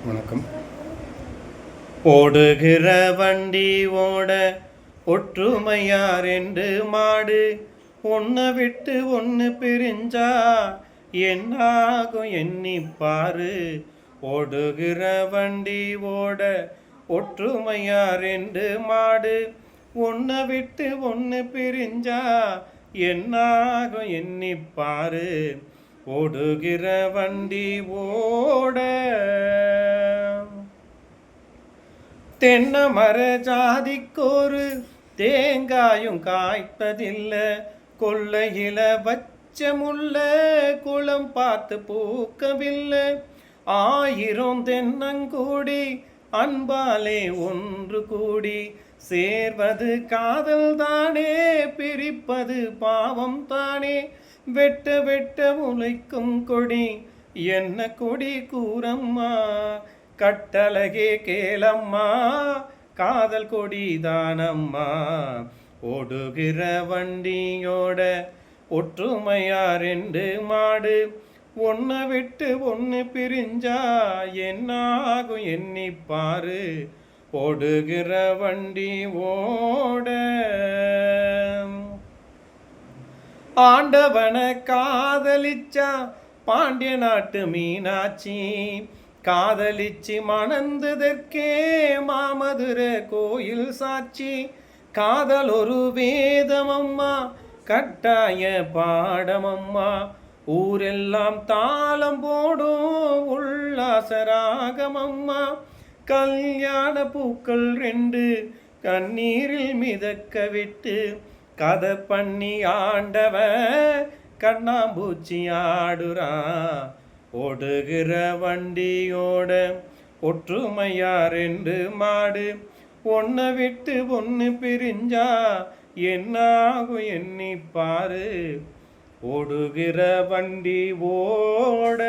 வணக்கம். ஓடுகிற வண்டி ஓட ஒற்றுமையா ரெண்டு மாடு ஒன்ன விட்டு ஒன்று பிரிஞ்சா என்னாகும் எண்ணிப்பாரு. ஓடுகிற வண்டி ஓட ஒற்றுமையா ரெண்டு மாடு ஒன்ன விட்டு ஒன்று பிரிஞ்சா என்னாகும் எண்ணிப்பாரு. ஓடுகிற வண்டி ஓட தென்னை மர ஜாதிக்கோரு தேங்காயும் காய்ப்பதில்லை. கொல்லையில வச்ச முல்ல குளம் பார்த்து பூக்கவில்லை. 1000 தென்னங்கூடி அன்பாலே ஒன்று கூடி சேர்வது காதல் தானே, பிரிப்பது பாவம் தானே. வெட்ட வெட்ட முளைக்கும் கொடி என்ன கொடி கூறம்மா, கட்டழகே கேளம்மா, காதல் கொடி தானம்மா. ஓடுகிற வண்டியோட ஒற்றுமையா ரெண்டு மாடு ஒன்ன விட்டு ஒன்று பிரிஞ்சா என்னாகும் எண்ணிப்பாரு. ஓடுகிற வண்டி ஓட ஆண்டவனை காதலிச்சா பாண்டிய நாட்டு மீனாட்சி, காதலிச்சு மணந்ததற்கே மாமதுரை கோயில் சாட்சி. காதல் ஒரு வேதமம்மா, கட்டாய பாடமம்மா, ஊரெல்லாம் தாளம் போடும் உல்லாசராகமம்மா. கல்யாண பூக்கள் ரெண்டு கண்ணீரில் மிதக்க விட்டு கதை பண்ணி ஆண்டவ கண்ணாம்பூச்சி ஆடுறா. ஓடுகிற வண்டியோட ஒற்றுமையா ரெண்டு மாடு ஒன்ன விட்டு ஒன்று பிரிஞ்சா என்னாகும் எண்ணிப்பாரு. ஓடுகிற வண்டி ஓட